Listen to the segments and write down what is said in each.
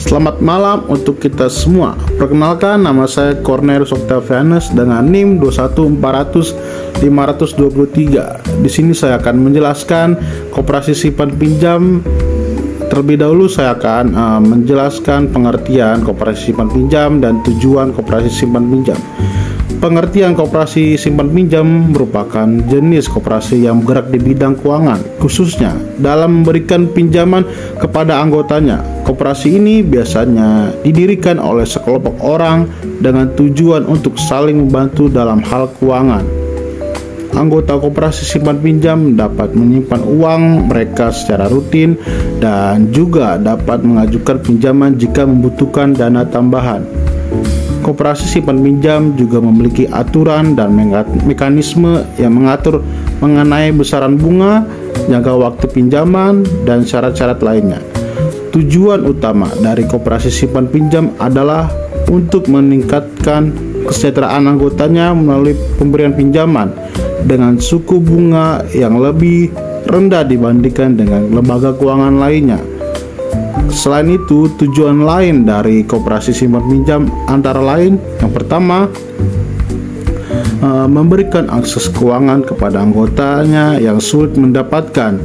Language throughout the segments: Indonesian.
Selamat malam untuk kita semua. Perkenalkan, nama saya Cornelius Octavianus dengan NIM 21400-523. Di sini saya akan menjelaskan koperasi simpan pinjam. Terlebih dahulu saya akan menjelaskan pengertian koperasi simpan pinjam dan tujuan koperasi simpan pinjam. Pengertian koperasi simpan pinjam merupakan jenis koperasi yang bergerak di bidang keuangan, khususnya dalam memberikan pinjaman kepada anggotanya. Koperasi ini biasanya didirikan oleh sekelompok orang dengan tujuan untuk saling membantu dalam hal keuangan. Anggota koperasi simpan pinjam dapat menyimpan uang mereka secara rutin dan juga dapat mengajukan pinjaman jika membutuhkan dana tambahan. Koperasi simpan pinjam juga memiliki aturan dan mekanisme yang mengatur mengenai besaran bunga, jangka waktu pinjaman, dan syarat-syarat lainnya. Tujuan utama dari koperasi simpan pinjam adalah untuk meningkatkan kesejahteraan anggotanya melalui pemberian pinjaman dengan suku bunga yang lebih rendah dibandingkan dengan lembaga keuangan lainnya. Selain itu, tujuan lain dari koperasi simpan pinjam antara lain, yang pertama, memberikan akses keuangan kepada anggotanya yang sulit mendapatkan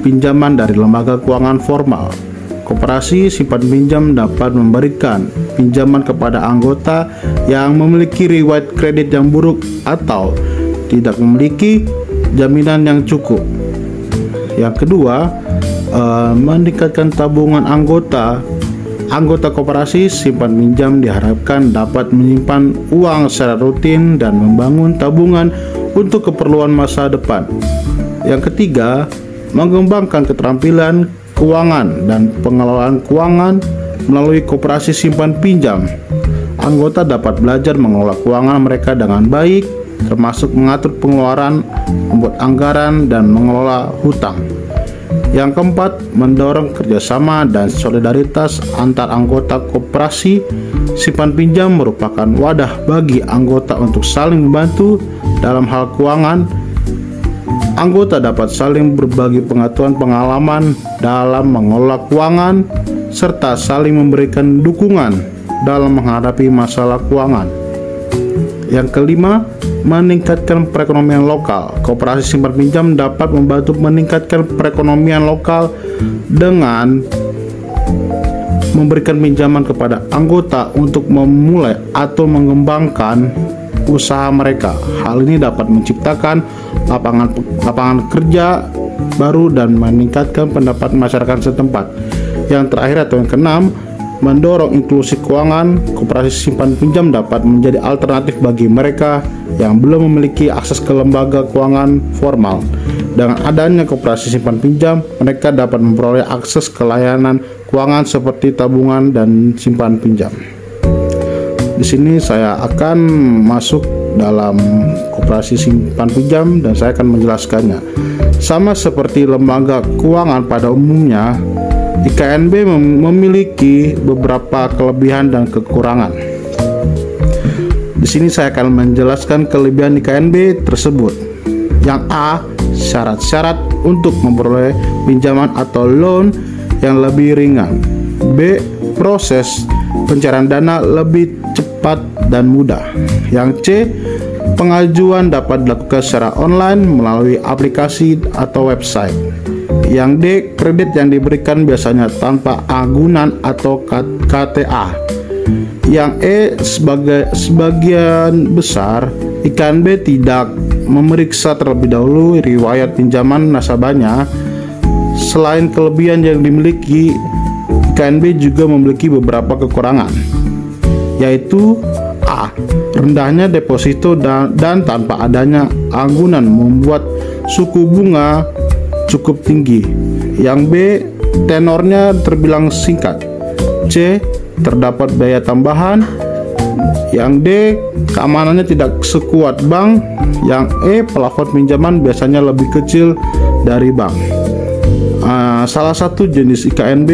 pinjaman dari lembaga keuangan formal. Koperasi simpan pinjam dapat memberikan pinjaman kepada anggota yang memiliki riwayat kredit yang buruk atau tidak memiliki jaminan yang cukup. Yang kedua, meningkatkan tabungan anggota. Anggota koperasi simpan pinjam diharapkan dapat menyimpan uang secara rutin dan membangun tabungan untuk keperluan masa depan. Yang ketiga, mengembangkan keterampilan keuangan dan pengelolaan keuangan melalui koperasi simpan pinjam. Anggota dapat belajar mengelola keuangan mereka dengan baik, termasuk mengatur pengeluaran, membuat anggaran, dan mengelola hutang. Yang keempat, mendorong kerjasama dan solidaritas antar anggota koperasi simpan pinjam merupakan wadah bagi anggota untuk saling membantu dalam hal keuangan. Anggota dapat saling berbagi pengalaman dalam mengelola keuangan serta saling memberikan dukungan dalam menghadapi masalah keuangan. Yang kelima, meningkatkan perekonomian lokal. Koperasi simpan pinjam dapat membantu meningkatkan perekonomian lokal dengan memberikan pinjaman kepada anggota untuk memulai atau mengembangkan usaha mereka. Hal ini dapat menciptakan lapangan kerja baru dan meningkatkan pendapatan masyarakat setempat. Yang terakhir atau yang keenam, mendorong inklusi keuangan. Koperasi simpan pinjam dapat menjadi alternatif bagi mereka yang belum memiliki akses ke lembaga keuangan formal. Dengan adanya koperasi simpan pinjam, mereka dapat memperoleh akses ke layanan keuangan seperti tabungan dan simpan pinjam. Di sini saya akan masuk dalam koperasi simpan pinjam dan saya akan menjelaskannya. Sama seperti lembaga keuangan pada umumnya, IKNB memiliki beberapa kelebihan dan kekurangan. Di sini saya akan menjelaskan kelebihan IKNB tersebut. Yang A, syarat-syarat untuk memperoleh pinjaman atau loan yang lebih ringan. B, proses pencairan dana lebih cepat dan mudah. Yang C, pengajuan dapat dilakukan secara online melalui aplikasi atau website. Yang D, kredit yang diberikan biasanya tanpa agunan atau KTA. Yang E, sebagian besar IKNB tidak memeriksa terlebih dahulu riwayat pinjaman nasabahnya. Selain kelebihan yang dimiliki, IKNB juga memiliki beberapa kekurangan, yaitu A, rendahnya deposito dan tanpa adanya agunan membuat suku bunga cukup tinggi. Yang B, tenornya terbilang singkat. C, terdapat biaya tambahan. Yang D, keamanannya tidak sekuat bank. Yang E, plafon pinjaman biasanya lebih kecil dari bank. Salah satu jenis IKNB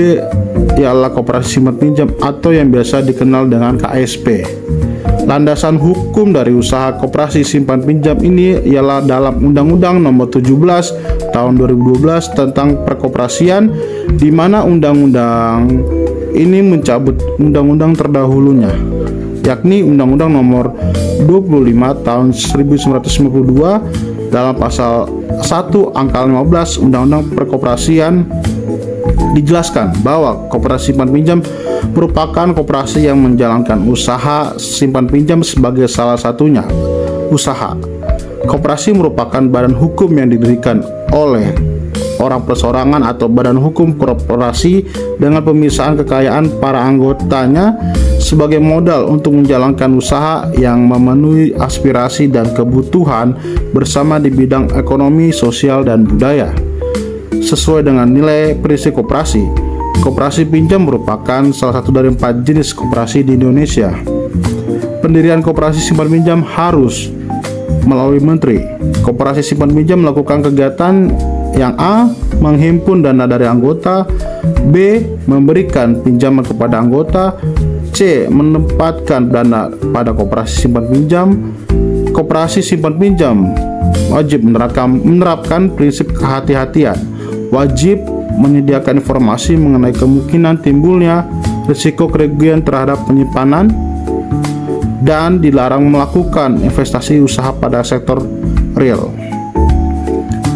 ialah koperasi simpan pinjam atau yang biasa dikenal dengan KSP. Landasan hukum dari usaha koperasi simpan pinjam ini ialah dalam Undang-Undang Nomor 17 Tahun 2012 tentang perkoperasian, di mana Undang-Undang ini mencabut undang-undang terdahulunya, yakni Undang-Undang Nomor 25 Tahun 1952 dalam pasal 1 angka 15 Undang-Undang Perkoperasian dijelaskan bahwa koperasi simpan pinjam merupakan koperasi yang menjalankan usaha simpan pinjam sebagai salah satunya usaha. Koperasi merupakan badan hukum yang didirikan oleh orang perseorangan atau badan hukum korporasi dengan pemisahan kekayaan para anggotanya sebagai modal untuk menjalankan usaha yang memenuhi aspirasi dan kebutuhan bersama di bidang ekonomi, sosial, dan budaya. Sesuai dengan nilai prinsip koperasi, koperasi pinjam merupakan salah satu dari 4 jenis koperasi di Indonesia. Pendirian koperasi simpan pinjam harus melalui menteri. Koperasi simpan pinjam melakukan kegiatan yang A. menghimpun dana dari anggota, B. memberikan pinjaman kepada anggota, C. menempatkan dana pada koperasi simpan pinjam. Koperasi simpan pinjam wajib menerapkan prinsip kehati-hatian, wajib menyediakan informasi mengenai kemungkinan timbulnya risiko kerugian terhadap penyimpanan, dan dilarang melakukan investasi usaha pada sektor real.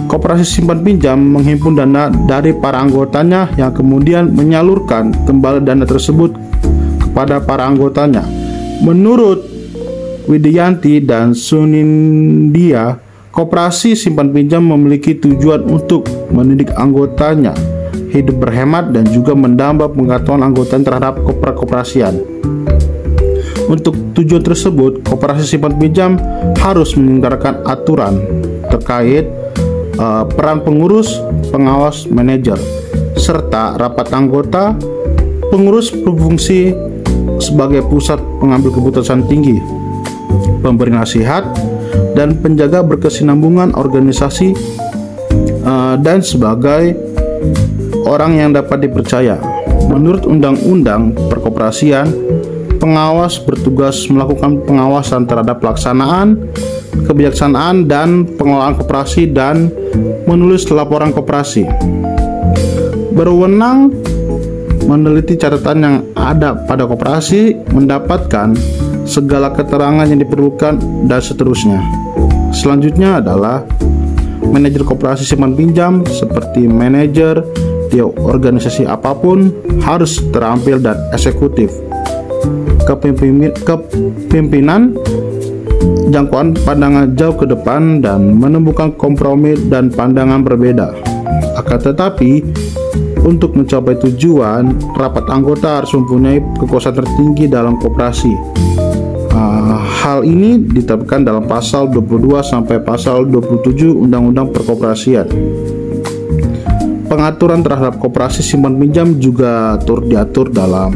Koperasi simpan pinjam menghimpun dana dari para anggotanya yang kemudian menyalurkan kembali dana tersebut kepada para anggotanya. Menurut Widianti dan Sunindia, koperasi simpan pinjam memiliki tujuan untuk mendidik anggotanya hidup berhemat dan juga menambah pengetahuan anggota terhadap perkoperasian. Untuk tujuan tersebut, koperasi simpan pinjam harus menyelenggarakan aturan terkait peran pengurus, pengawas, manajer, serta rapat anggota. Pengurus berfungsi sebagai pusat pengambil keputusan tinggi, pemberi nasihat, dan penjaga berkesinambungan organisasi, dan sebagai orang yang dapat dipercaya. Menurut Undang-Undang Perkoperasian, pengawas bertugas melakukan pengawasan terhadap pelaksanaan, kebijaksanaan, dan pengelolaan koperasi dan menulis laporan koperasi. Berwenang meneliti catatan yang ada pada koperasi, mendapatkan segala keterangan yang diperlukan, dan seterusnya. Selanjutnya adalah manajer koperasi simpan pinjam. Seperti manajer di organisasi apapun, harus terampil dan eksekutif. Kepemimpinan, jangkauan pandangan jauh ke depan, dan menemukan kompromi dan pandangan berbeda. Akan tetapi, untuk mencapai tujuan, rapat anggota harus mempunyai kekuasaan tertinggi dalam koperasi. Hal ini ditetapkan dalam pasal 22 sampai pasal 27 Undang-Undang Perkoperasian. Pengaturan terhadap koperasi simpan pinjam juga turut diatur dalam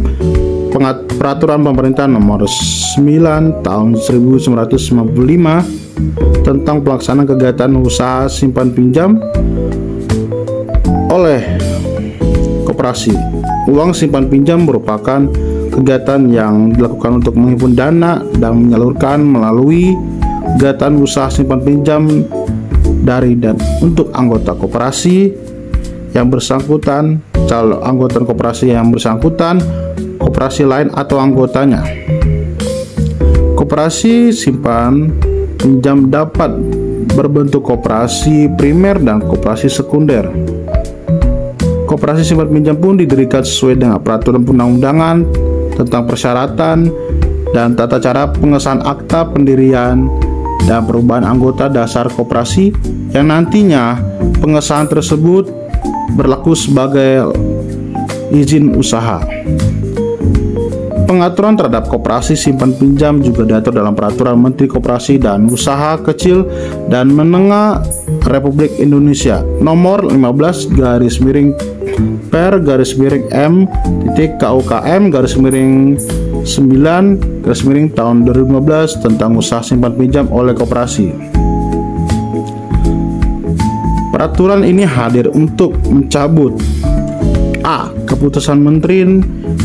Peraturan Pemerintah Nomor 9 Tahun 1995 tentang pelaksanaan kegiatan usaha simpan pinjam oleh koperasi. Uang simpan pinjam merupakan kegiatan yang dilakukan untuk menghimpun dana dan menyalurkan melalui kegiatan usaha simpan pinjam dari dan untuk anggota koperasi yang bersangkutan, calon anggota koperasi yang bersangkutan, koperasi lain atau anggotanya. Koperasi simpan pinjam dapat berbentuk koperasi primer dan koperasi sekunder. Koperasi simpan pinjam pun didirikan sesuai dengan peraturan perundang-undangan tentang persyaratan dan tata cara pengesahan akta pendirian dan perubahan anggota dasar koperasi, yang nantinya pengesahan tersebut berlaku sebagai izin usaha. Pengaturan terhadap koperasi simpan pinjam juga diatur dalam Peraturan Menteri Koperasi dan Usaha Kecil dan Menengah Republik Indonesia Nomor 15/per/M.KUKM/9 tahun 2015 tentang usaha simpan pinjam oleh koperasi. Peraturan ini hadir untuk mencabut A. Keputusan Menteri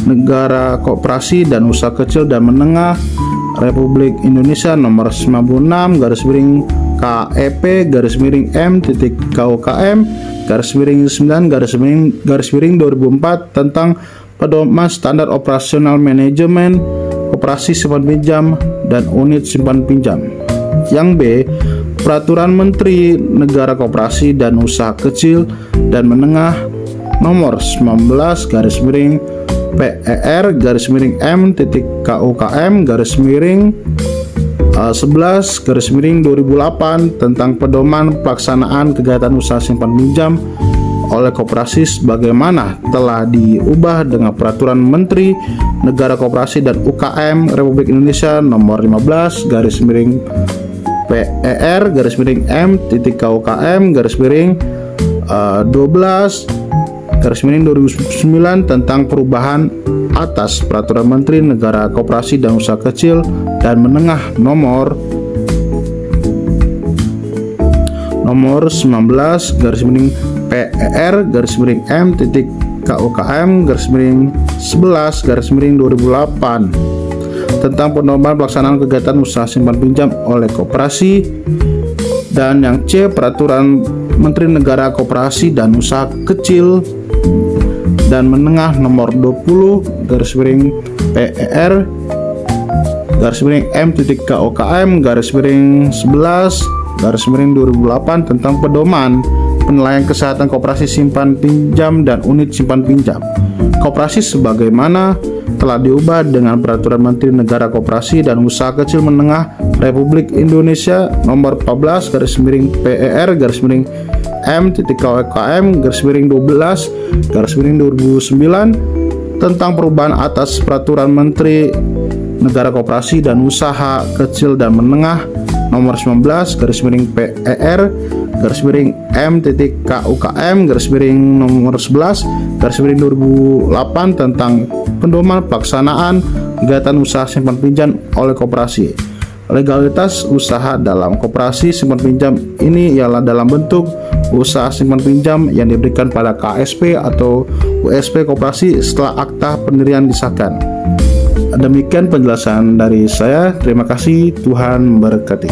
Negara Koperasi dan Usaha Kecil dan Menengah Republik Indonesia Nomor 96/KEP/M.KUKM/9/2004 tentang pedoman standar operasional manajemen koperasi simpan pinjam dan unit simpan pinjam. Yang B, Peraturan Menteri Negara Koperasi dan Usaha Kecil dan Menengah Nomor 19/PER/M.KUKM/11/2008 tentang pedoman pelaksanaan kegiatan usaha simpan pinjam oleh koperasi sebagaimana telah diubah dengan Peraturan Menteri Negara Koperasi dan UKM Republik Indonesia Nomor 15/PER/M.KUKM/12/2009 tentang perubahan atas Peraturan Menteri Negara Koperasi dan Usaha Kecil dan Menengah Nomor 19/PER/M.KUKM/11/2008 tentang pedoman pelaksanaan kegiatan usaha simpan pinjam oleh koperasi. Dan yang C, Peraturan Menteri Negara Koperasi dan Usaha Kecil dan Menengah Nomor 20/PER/M.KUKM/11/2008 tentang pedoman penilaian kesehatan koperasi simpan pinjam dan unit simpan pinjam koperasi sebagaimana telah diubah dengan Peraturan Menteri Negara Koperasi dan Usaha Kecil Menengah Republik Indonesia Nomor 14/PER/M.KUKM/12/2009 tentang perubahan atas Peraturan Menteri Negara Koperasi dan Usaha Kecil dan Menengah Nomor 19/PER/M.KUKM/11/2008 tentang pedoman pelaksanaan kegiatan usaha simpan pinjam oleh koperasi. Legalitas usaha dalam koperasi simpan pinjam ini ialah dalam bentuk usaha simpan pinjam yang diberikan pada KSP atau USP koperasi setelah akta pendirian disahkan. Demikian penjelasan dari saya. Terima kasih, Tuhan memberkati.